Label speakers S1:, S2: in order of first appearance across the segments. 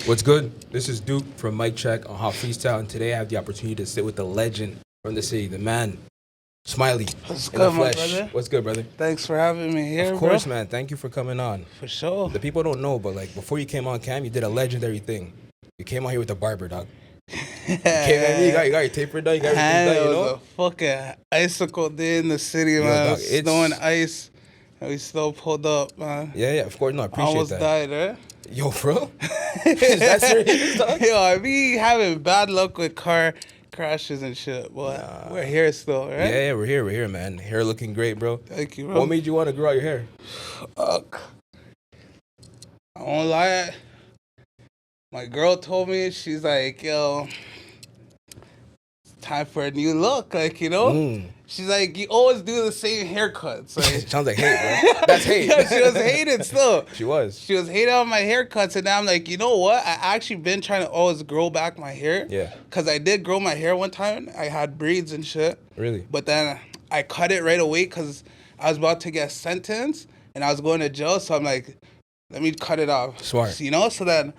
S1: What's good? This is Duke from Mic Check on Hot Freestyle, and today I have the opportunity to sit with the legend from the city, the man, Smiley.
S2: What's
S1: in the
S2: good, my
S1: flesh.
S2: brother?
S1: What's good, brother?
S2: Thanks for having me here,
S1: Of course,
S2: bro.
S1: man. Thank you for coming on.
S2: For sure.
S1: The people don't know, but like before you came on cam, you did a legendary thing. You came on here with a barber, dog. You came at me, you got your taper done, you got everything done, you
S2: It
S1: know?
S2: was a fucking icicle day in the city,
S1: Yo,
S2: man.
S1: dog,
S2: Snow and ice, and we still pulled up, man.
S1: Yeah, of course. No, I appreciate
S2: Almost
S1: that.
S2: died, right?
S1: Yo, bro? Is that serious, dog?
S2: Yo, I be having bad luck with car crashes and shit, but we're here still, right?
S1: Yeah, we're here, man. Hair looking great, bro.
S2: Thank you, bro.
S1: What made you want to grow out your hair?
S2: Fuck. I won't lie. My girl told me, she's like, yo, it's time for a new look, like, you know? She's like, you always do the same haircuts. Like,
S1: Sounds like hate, bro. That's hate.
S2: yeah, she was hating still.
S1: She was.
S2: She was hating on my haircuts, and now I'm like, you know what? I actually been trying to always grow back my hair.
S1: Yeah.
S2: Because I did grow my hair one time. I had braids and shit.
S1: Really?
S2: But then I cut it right away because I was about to get sentenced, and I was going to jail. So I'm like, let me cut it off.
S1: Smart.
S2: You know? So then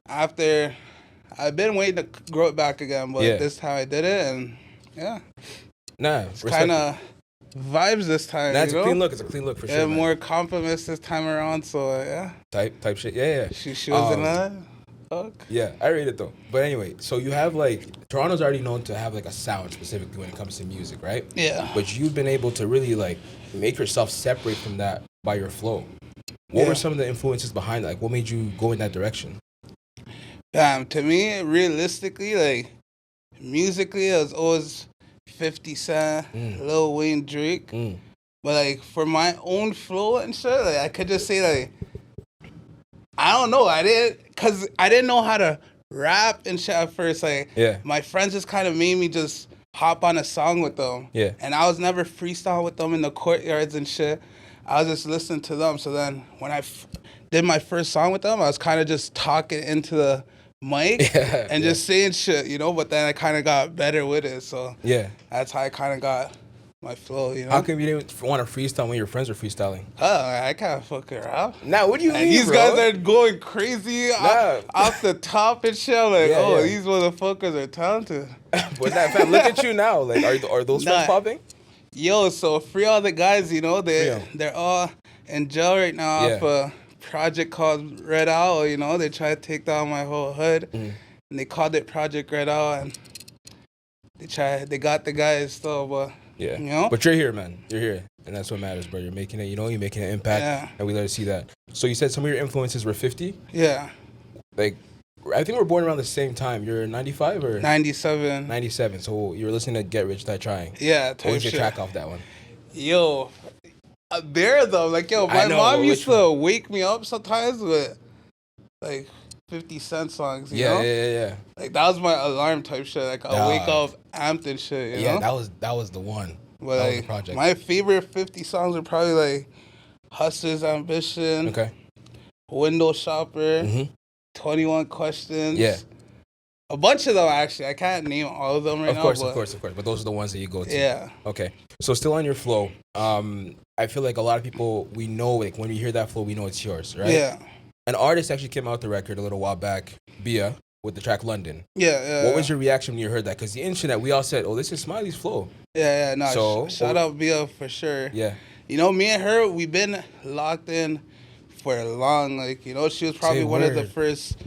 S2: after, I've been waiting to grow it back again, but this time I did it, and yeah.
S1: Nah,
S2: It's kind of vibes this time.
S1: That's
S2: you
S1: a
S2: know?
S1: clean look. It's a clean look for sure.
S2: Yeah,
S1: Man.
S2: more compliments this time around, so yeah.
S1: Type shit. Yeah.
S2: She was in that. Fuck.
S1: Yeah, I read it though. But anyway, so you have like Toronto's already known to have like a sound specifically when it comes to music, right?
S2: Yeah.
S1: But you've been able to really like make yourself separate from that by your flow. What were some of the influences behind that? Like, what made you go in that direction?
S2: To me, realistically, like musically, it was always 50 Cent, Lil Wayne, Drake. But like for my own flow and shit, like I could just say like, I don't know, cause I didn't know how to rap and shit at first. Like my friends just kind of made me just hop on a song with them.
S1: Yeah.
S2: And I was never freestyle with them in the courtyards and shit. I was just listening to them. So then when I did my first song with them, I was kind of just talking into the mic and just saying shit, you know, but then I kind of got better with it. So that's how I kind of got my flow, you know.
S1: How come you didn't want to freestyle when your friends were freestyling?
S2: I can't fucking rap.
S1: Nah, what do you mean,
S2: These
S1: bro?
S2: guys are going crazy off the top and shit. Like, these motherfuckers are talented.
S1: But that fam, look at you now. Like, are those friends popping?
S2: Yo, so free all the guys, you know, they're all in jail right now off a project called Red Owl, you know. They tried to take down my whole hood, and they called it Project Red Owl, and they got the guys still, but, you know.
S1: But you're here, man. You're here, and that's what matters, bro. You're making it, you know, you're making an impact, and we let us see that. So you said some of your influences were 50?
S2: Yeah.
S1: Like, I think we're born around the same time. You're 95 or?
S2: 97.
S1: 97. So you were listening to Get Rich, Die Trying.
S2: Yeah,
S1: what was your track off that one?
S2: Yo, there though, like yo, my mom used to wake me up sometimes with like 50 Cent songs. You know?
S1: Yeah.
S2: Like that was my alarm type shit. Like I wake up amped and shit. You know?
S1: that was the one.
S2: But like, the project. My favorite 50 songs are probably like Hustler's Ambition.
S1: Okay.
S2: Window Shopper. 21 Questions.
S1: Yeah.
S2: A bunch of them, actually. I can't name all of them right now.
S1: Of course. But those are the ones that you go to.
S2: Yeah.
S1: Okay. So still on your flow, I feel like a lot of people, we know, like, when we hear that flow, we know it's yours, right?
S2: Yeah.
S1: An artist actually came out with the record a little while back, Bia, with the track London.
S2: Yeah.
S1: What was your reaction when you heard that? Because the internet, we all said, oh, this is Smiley's flow.
S2: Yeah. No, so, shout out Bia for sure.
S1: Yeah.
S2: You know, me and her, we've been locked in for long. Like, you know, she was probably one of the first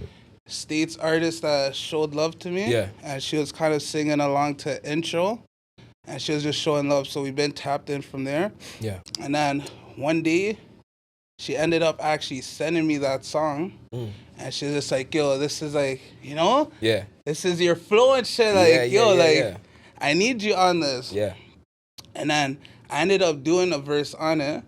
S2: States artists that showed love to me.
S1: Yeah.
S2: And she was kind of singing along to intro. And she was just showing love. So we've been tapped in from there.
S1: Yeah.
S2: And then one day, she ended up actually sending me that song. And she was just like, yo, this is like, you know?
S1: Yeah.
S2: This is your flow and shit. Like, I need you on this.
S1: Yeah.
S2: And then I ended up doing a verse on it.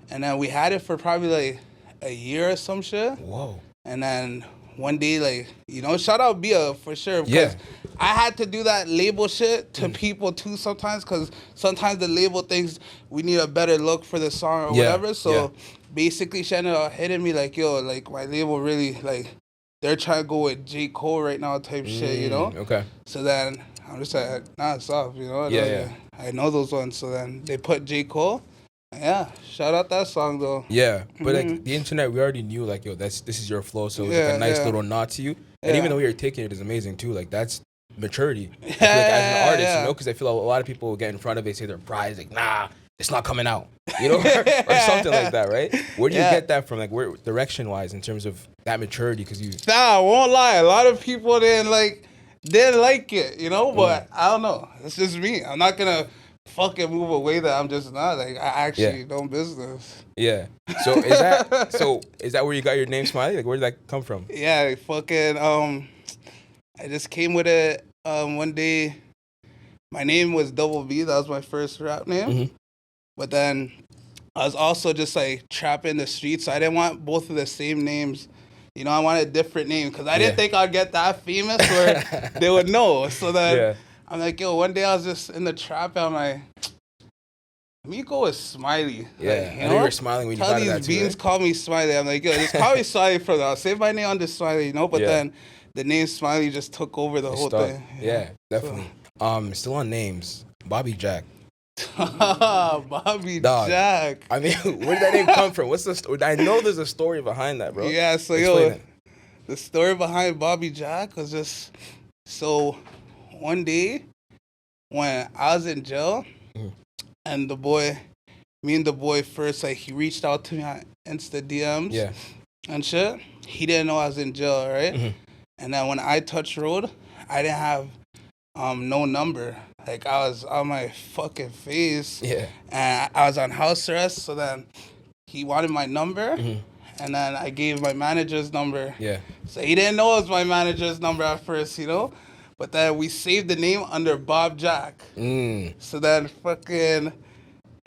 S2: And then we had it for probably like a year or some shit.
S1: Whoa.
S2: And then one day, like, you know, shout out Bia for sure. Because I had to do that label shit to people too sometimes. Because sometimes the label thinks we need a better look for the song or whatever. So basically, she ended up hitting me like, yo, like, my label really, like, they're trying to go with J. Cole right now type shit, you know?
S1: Okay.
S2: So then I'm just like, nah, it's off, you know?
S1: Yeah.
S2: I know those ones. So then they put J. Cole. Yeah, shout out that song though.
S1: Yeah, but like the internet, we already knew like, yo, this is your flow, so it was like
S2: Yeah,
S1: a nice
S2: yeah.
S1: little nod to you. And
S2: Yeah.
S1: even the way you're taking it is amazing too. Like that's maturity. I feel like
S2: Yeah,
S1: as an artist,
S2: yeah.
S1: you know, because I feel a lot of people get in front of it, say they're prized, like, nah, it's not coming out, you know, or something like that, right? Where do you get that from, like, where direction wise in terms of that maturity? Because you,
S2: Nah, I won't lie. A lot of people didn't like it, you know. But I don't know. It's just me. I'm not gonna fucking move away that I'm just not. Like I actually don't business.
S1: Yeah. So is that where you got your name, Smiley? Like, where did that come from?
S2: Yeah, fucking. I just came with it. One day, my name was Double B. That was my first rap name. But then I was also just like trapping the streets. So I didn't want both of the same names. You know, I wanted a different name because I didn't think I'd get that famous where they would know. So then I'm like, yo, one day I was just in the trap and I'm like, let me go with Smiley.
S1: Yeah,
S2: like,
S1: I know you were smiling when you thought of that too.
S2: These beans call me Smiley. I'm like, yo, just call me Smiley for that. I'll save my name under Smiley, you know? But then the name Smiley just took over the whole thing.
S1: Yeah, definitely. Still on names. Bobby Jack.
S2: Bobby Jack.
S1: I mean, where did that name come from? What's the story? I know there's a story behind that, bro.
S2: Yeah, so
S1: Explain it.
S2: The story behind Bobby Jack was just, so one day when I was in jail and me and the boy first, like, he reached out to me on Insta DMs and shit. He didn't know I was in jail, right? And then when I touched road, I didn't have no number. Like, I was on my fucking face.
S1: Yeah.
S2: And I was on house arrest, so then he wanted my number. And then I gave my manager's number. Yeah. So he didn't know it was my manager's number at first, you know? But then we saved the name under Bob Jack. So then fucking,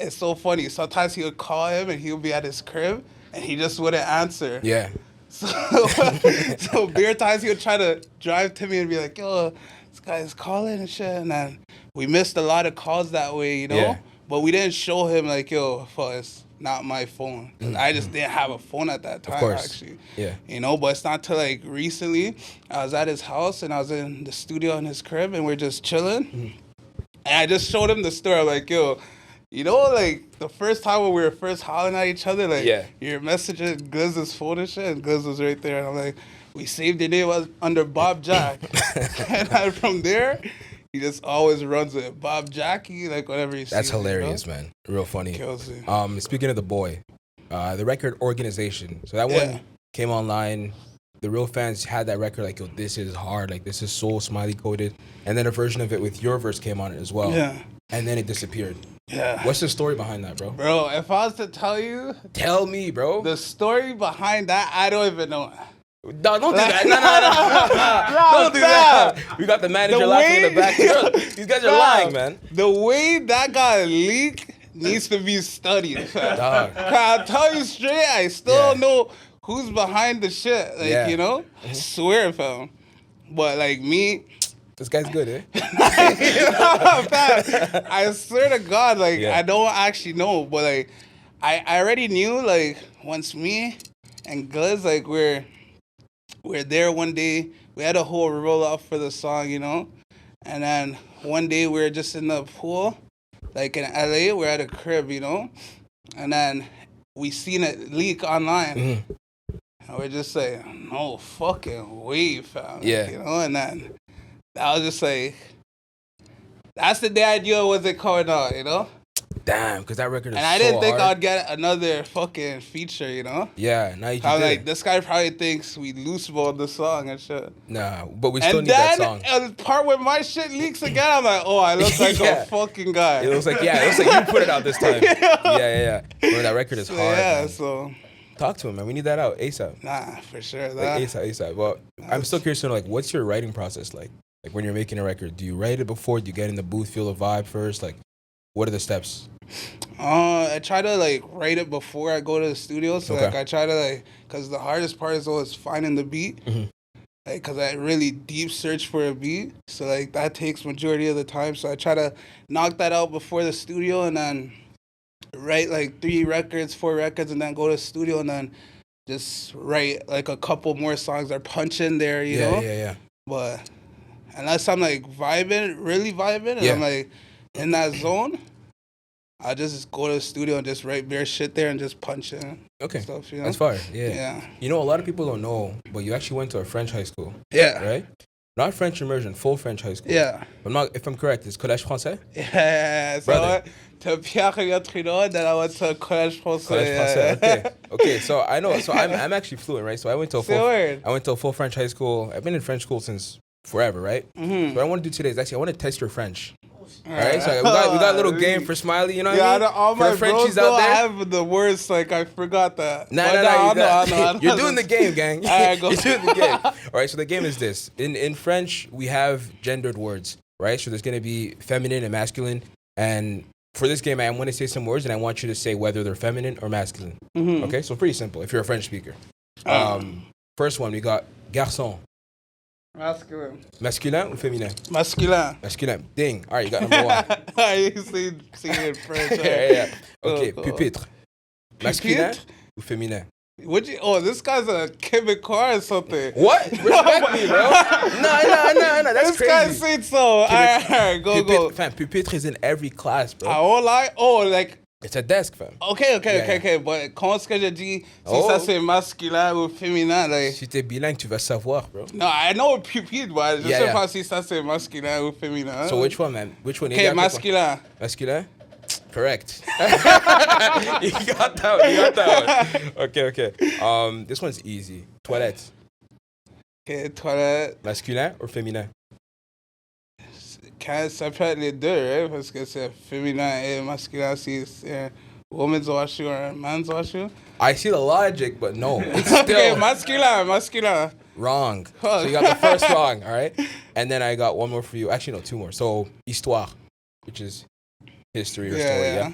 S2: it's so funny. Sometimes he would call him and he would be at his crib and he just wouldn't answer. Yeah. So bare times he would try to drive to me and be like, yo, this guy's calling and shit. And then we missed a lot of calls that way, you know? Yeah. But we didn't show him like, yo, it's not my phone. I just didn't have a phone at that time, actually. Yeah. You know, but it's not till like recently, I was at his house and I was in the studio in his crib and we're just chilling. And I just showed him the story. I'm like, yo, you know, like the first time when we were first hollering at each other, like your messages, Glizz's phone and shit, and Glizz was right there. And I'm like, we saved your name under Bob Jack. And then from there, he just always runs it. Bob Jackie, like whatever he sees.
S1: That's hilarious, man. Real funny.
S2: Kills me.
S1: Speaking of the boy, the record Organization. So that one came online. The real fans had that record like, yo, this is hard. Like, this is so Smiley coded. And then a version of it with your verse came on it as well. Yeah. And then it disappeared. Yeah. What's the story behind that, bro?
S2: Bro, if I was to tell you.
S1: Tell me, bro.
S2: The story behind that, I don't even know.
S1: No, don't do that. No. Don't do that. We got the manager laughing in the back. These guys are lying, man.
S2: The way that got leaked needs to be studied. Dog. I'll tell you straight, I still don't know who's behind the shit. Like, you know? I swear, fam. But, like, me...
S1: This guy's good, eh?
S2: I swear to God, like, I don't actually know. But, like, I already knew, like, once me and Glizz, like, we're there one day. We had a whole roll-off for the song, you know? And then one day we were just in the pool, like in LA. We're at a crib, you know? And then we seen it leak online. And we're just like, no fucking way, fam. Yeah. You know? And then I was just like, that's the day I knew it wasn't coming out, you know?
S1: Damn, because that record is so hard.
S2: And I didn't think I'd get another fucking feature, you know?
S1: Yeah, now you
S2: I'm like, this guy probably thinks we looseballed the song and shit.
S1: Nah, but we still need that song.
S2: And the part where my shit leaks again, I'm like, oh, I look like a fucking guy.
S1: It looks like you put it out this time. Yeah. Bro, that record is hard. Yeah, man.
S2: So...
S1: Talk to him, man. We need that out ASAP.
S2: Nah, for sure.
S1: Like ASAP. Well, I'm still curious to know, like, what's your writing process like? Like, when you're making a record, do you write it before? Do you get in the booth, feel the vibe first? Like, what are the steps?
S2: I try to, like, write it before I go to the studio. So, like, I try to, like, because the hardest part is always finding the beat. Like, because I really deep search for a beat. So, like, that takes majority of the time. So, I try to knock that out before the studio and then write, like, 4 records, and then go to the studio and then just write, like, a couple more songs or punch in there, you know? Yeah. But unless I'm, like, really vibing, and I'm, like, in that zone, I just go to the studio and just write bare shit there and just punch in.
S1: Okay,
S2: stuff, you know?
S1: that's fire. Yeah.
S2: Yeah.
S1: You know, a lot of people don't know, but you actually went to a French high school.
S2: Yeah.
S1: Right? Not French immersion, full French high school.
S2: Yeah.
S1: If I'm correct, it's Collège Français?
S2: Yeah. So I went to Pierre Trino, then I went to Collège Français.
S1: Collège Français. Okay. Okay. So I know. So I'm actually fluent, right? So I went to a full French high school. I've been in French school since forever, right? Mm-hmm. So what I want to do today is actually I want to test your French. All right, so we got a little game for Smiley, you know what I mean?
S2: All my
S1: Frenchies
S2: bros,
S1: out there.
S2: I have the words, like, I forgot that.
S1: Nah. You're doing the game, gang.
S2: All right, go.
S1: You're doing the game. All right, so the game is this. In French, we have gendered words, right? So there's going to be feminine and masculine. And for this game, I want to say some words, and I want you to say whether they're feminine or masculine. Mm-hmm. Okay, so pretty simple if you're a French speaker. First one, we got garçon.
S2: Masculine.
S1: Masculin ou féminin?
S2: Masculin.
S1: Masculin. Ding. All right, you got number one.
S2: I see it in French.
S1: Yeah. Okay, pupitre. Masculin ou féminin?
S2: This guy's a Québécois or something.
S1: What? Respect me, bro. No. That's
S2: this
S1: crazy.
S2: Guy said so. All right, go.
S1: Fam, pupitre is in every class, bro.
S2: I won't lie. Like.
S1: It's a desk, fam.
S2: Okay. But comment est-ce que je dis si ça c'est masculin ou féminin? Like,
S1: si t'es bilingue, tu vas savoir, bro.
S2: No, I know pupitre, but je sais pas si ça c'est masculin ou féminin.
S1: So which one, man? Which one?
S2: Okay, masculin.
S1: Masculin? Correct. You got that one. Okay. This one's easy. Toilette.
S2: Okay, toilette.
S1: Masculin or féminin?
S2: Ça peut être les deux, right? Parce que c'est féminin et masculin si c'est woman's washroom or man's washroom.
S1: I see the logic, but no. It's still
S2: okay, masculin.
S1: Wrong. So you got the first wrong, all right? And then I got one more for you. Actually, no, two more. So, histoire, which is history or story, yeah?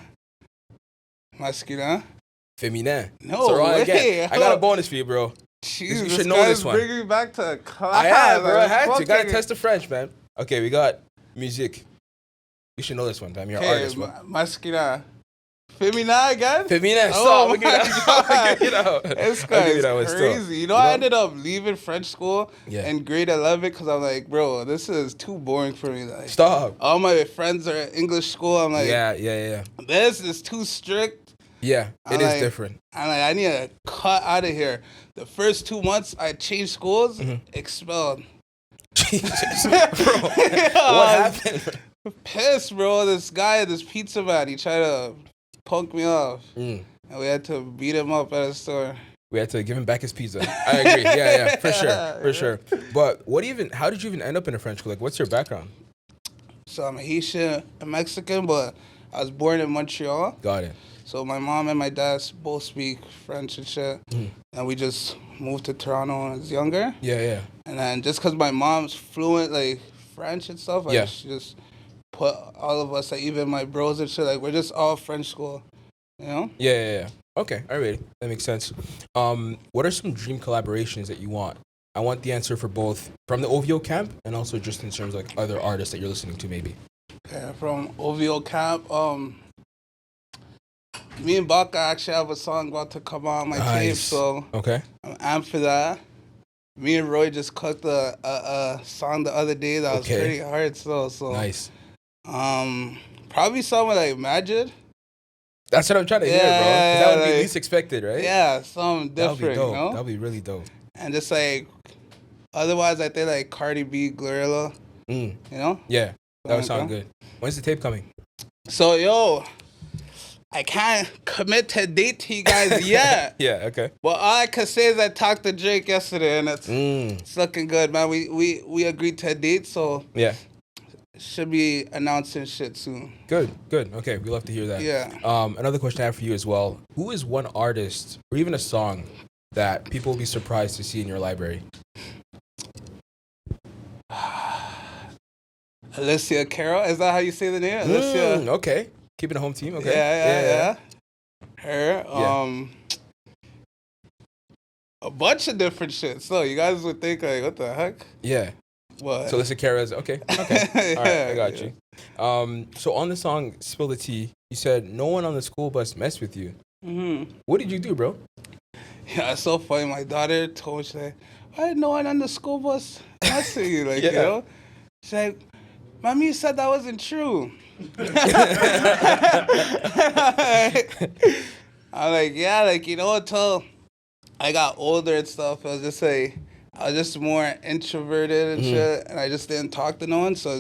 S2: Masculin.
S1: Féminin.
S2: No,
S1: so wrong again. I got a bonus for you, bro.
S2: Jesus,
S1: you should know this one.
S2: Bringing me back to class.
S1: I have, bro. I had to. You gotta test the French, man. Okay, we got music. You should know this one, fam. You're an artist, bro.
S2: Masculin. Féminin again?
S1: Féminin.
S2: Oh,
S1: Stop. Get out.
S2: This guy is crazy. You know, I ended up leaving French school in grade 11 because I'm like, bro, this is too boring for me. Like,
S1: stop.
S2: All my friends are at English school. I'm like,
S1: yeah.
S2: This is too strict.
S1: Yeah, it is different.
S2: I'm like, I need to cut out of here. The first 2 months, I changed schools, expelled.
S1: Jesus, bro. What happened?
S2: Pissed, bro. This guy, this pizza man, he tried to punk me off. And we had to beat him up at a store.
S1: We had to give him back his pizza. I agree. Yeah, for sure. But how did you even end up in a French school? Like, what's your background?
S2: So I'm a Haitian, a Mexican, but I was born in Montreal.
S1: Got it.
S2: So my mom and my dad both speak French and shit. And we just moved to Toronto when I was younger. Yeah. And then just because my mom's fluent, like, French and stuff, like, she just put all of us, like, even my bros and shit, like, we're just all French school, you know?
S1: Yeah. Okay, all right. That makes sense. What are some dream collaborations that you want? I want the answer for both from the OVO camp and also just in terms of, like, other artists that you're listening to, maybe.
S2: Okay, from OVO camp, me and Baka actually have a song about to come out on my tape, so I'm amped for that. Me and Roy just cooked a song the other day that was pretty hard, so
S1: nice.
S2: Probably something like Majid.
S1: That's what I'm trying to hear, bro. 'Cause that would be least expected, right?
S2: Yeah, something different.
S1: That'd be dope.
S2: You know?
S1: That'd be really dope.
S2: And just like, otherwise, I think like Cardi B, Glorilla. You know?
S1: Yeah, that would sound good. When's the tape coming?
S2: So yo, I can't commit to date to you guys yet.
S1: Yeah, okay.
S2: But all I can say is I talked to Drake yesterday, and it's looking good, man. We agreed to a date, so should be announcing shit soon.
S1: Good. Okay, we love to hear that.
S2: Yeah.
S1: Another question I have for you as well. Who is one artist or even a song that people will be surprised to see in your library?
S2: Alicia Carroll, is that how you say the name? Alicia.
S1: Okay. Keeping a home team, okay.
S2: Yeah. Her. A bunch of different shit. So you guys would think like, what the heck?
S1: Yeah.
S2: What?
S1: So Alicia Carroll, okay. All right, I got you. So on the song Spill the Tea, you said no one on the school bus messed with you. What did you do, bro?
S2: Yeah, it's so funny. My daughter told me, she's like, why did no one on the school bus mess with you? Like, you know? She's like, Mommy said that wasn't true. I'm like, yeah, like, you know, until I got older and stuff, I was just more introverted and shit, and I just didn't talk to no one, so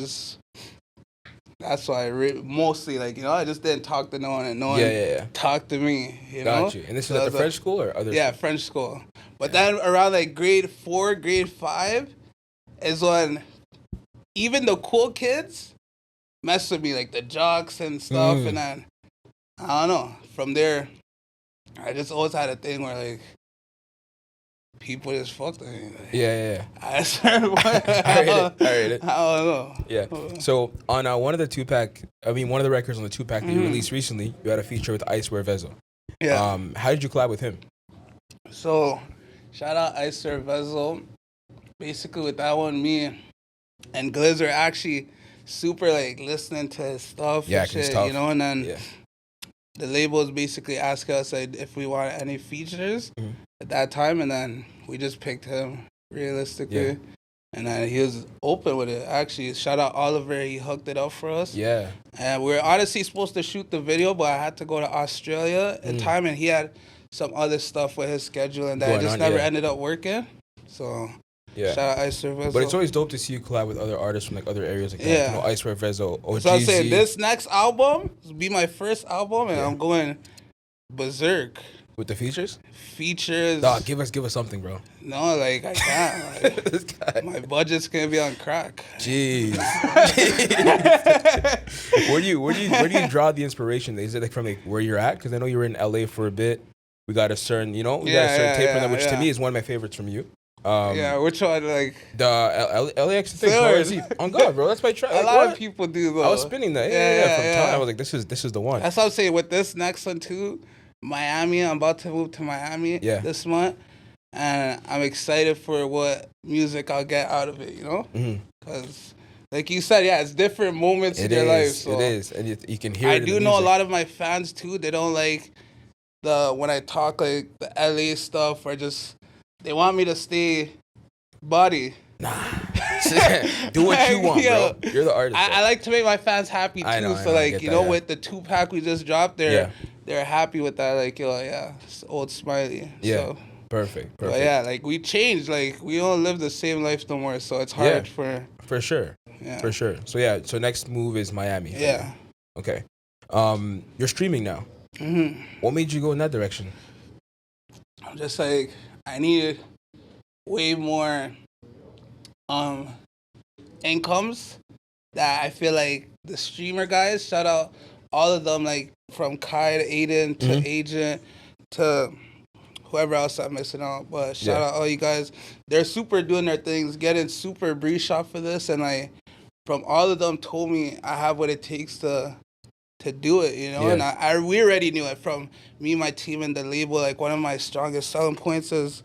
S2: that's why mostly, like, you know, I just didn't talk to no one, and no one talked to me, you know?
S1: Got you. And this is at the French school or other?
S2: Yeah, French school. But then around, like, grade 4, grade 5 is when even the cool kids mess with me, like the jocks and stuff, and then, I don't know, from there, I just always had a thing where, like, people just fucked with me. Like,
S1: yeah.
S2: I started,
S1: I read it.
S2: I don't know.
S1: Yeah. So on one of the records on the 2-pack that you released recently, you had a feature with Icewear Vezo.
S2: Yeah.
S1: How did you collab with him?
S2: So, shout out Icewear Vezo. Basically, with that one, me and Gliz are actually super, like, listening to his stuff and shit, you know, and then the labels basically asked us, like, if we want any features at that time, and then we just picked him realistically, and then he was open with it. Actually, shout out Oliver, he hooked it up for us. Yeah, and we were honestly supposed to shoot the video, but I had to go to Australia at time, and he had some other stuff with his schedule, and that just never ended up working. So. Yeah. Shout out Icewear Vezo.
S1: But it's always dope to see you collab with other artists from, like, other areas like that. You know, Icewear Vezo, OGZ.
S2: So I'm saying this next album will be my first album, and I'm going berserk.
S1: With the features?
S2: Features.
S1: Dog, give us something, bro.
S2: No, like, I can't. Like, this guy. My budget's gonna be on crack.
S1: Jeez. Where do you draw the inspiration? Is it, like, from, like, where you're at? Because I know you were in LA for a bit. We got a certain, you know, tape from them, which to me is one of my favorites from you.
S2: Which one? Like
S1: the LAX thing. On God, bro, that's my track.
S2: A lot of people do though.
S1: I was spinning that. From time. I was like, this is the one.
S2: That's what I'm saying. With this next one too, Miami. I'm about to move to Miami this month, and I'm excited for what music I'll get out of it. You know, because like you said, it's different moments in your life. So
S1: it is, and you can hear.
S2: I
S1: it
S2: do know a lot of my fans too. They don't like when I talk like the LA stuff, or just. They want me to stay body.
S1: Nah. Do what you want, bro. You're the artist.
S2: I like to make my fans happy, too. I know, like, you know, with the 2-pack we just dropped, they're happy with that. Like, it's old Smiley.
S1: Yeah.
S2: So.
S1: Perfect.
S2: But yeah, like, we changed. Like, we don't live the same life no more, so it's hard for
S1: sure. Yeah. For sure. So, next move is Miami.
S2: Yeah.
S1: Okay. You're streaming now. What made you go in that direction?
S2: I'm just like... I needed way more incomes that I feel like the streamer guys, shout out all of them, like from Kai to Aiden to Agent to whoever else I'm missing out. But shout out all you guys. They're super doing their things, getting super breeze shot for this. And like from all of them told me I have what it takes to do it, you know, and we already knew it from me, my team, and the label. Like one of my strongest selling points is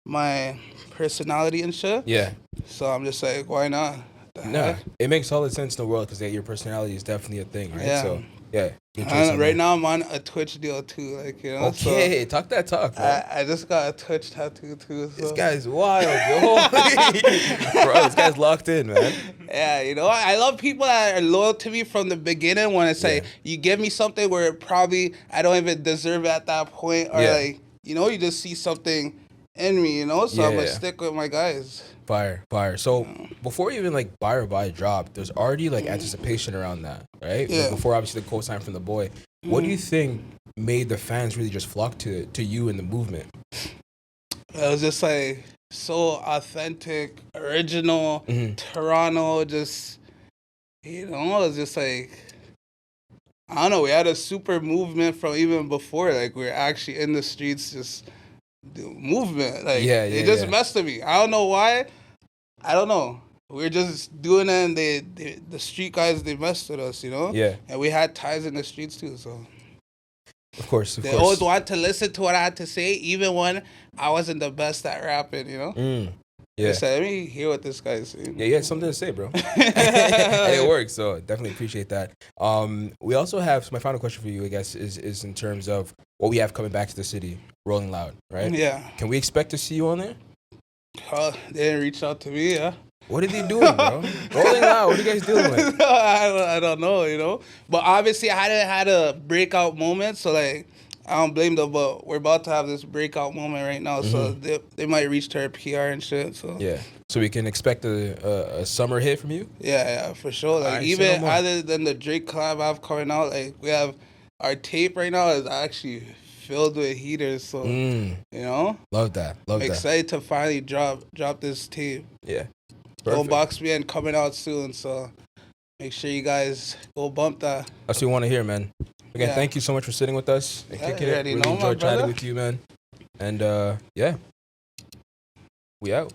S2: my personality and shit. Yeah. So I'm just like, why not?
S1: No, it makes all the sense in the world because your personality is definitely a thing, right?
S2: Yeah.
S1: So
S2: right now I'm on a Twitch deal too, like, you know.
S1: Okay, talk that talk, bro.
S2: I just got a Twitch tattoo too. So.
S1: This guy's wild, yo. Bro, this guy's locked in, man.
S2: Yeah, you know, I love people that are loyal to me from the beginning. When it's like you give me something where probably I don't even deserve it at that point, or like, you know, you just see something in me, you know. So I'm gonna stick with my guys.
S1: Fire. So before even like Buy or Buy drop, there's already like anticipation around that, right?
S2: Yeah.
S1: Like, before obviously the co-sign from the boy. What do you think made the fans really just flock to you in the movement?
S2: It was just like so authentic, original, Toronto, just, you know, it was just like, I don't know, we had a super movement from even before, like we were actually in the streets just movement. Like they just messed with me. I don't know why. I don't know. We were just doing it, and the street guys, they messed with us, you know? Yeah. And we had ties in the streets too, so.
S1: Of course.
S2: They always wanted to listen to what I had to say, even when I wasn't the best at rapping, you know? Yeah. They said, let me hear what this guy's saying.
S1: Yeah, you had something to say, bro. And it works, so definitely appreciate that. We also have, so my final question for you, I guess, is in terms of what we have coming back to the city, Rolling Loud, right?
S2: Yeah.
S1: Can we expect to see you on there?
S2: They didn't reach out to me, yeah.
S1: What are they doing, bro? Rolling Loud. What are you guys dealing with?
S2: I don't know, you know. But obviously, I hadn't had a breakout moment, so like, I don't blame them. But we're about to have this breakout moment right now, so they might reach their PR and shit. So
S1: yeah, so we can expect a summer hit from you.
S2: Yeah, for sure. Like, even other than the Drake collab I have coming out, like, we have our tape right now is actually filled with heaters. So you know,
S1: love that.
S2: Excited to finally drop this tape.
S1: Yeah.
S2: Don't Box Me In coming out soon, so make sure you guys go bump that.
S1: That's what we want to hear, man. Again, thank you so much for sitting with us and kicking it. Really enjoyed chatting with you, man. And yeah, we out.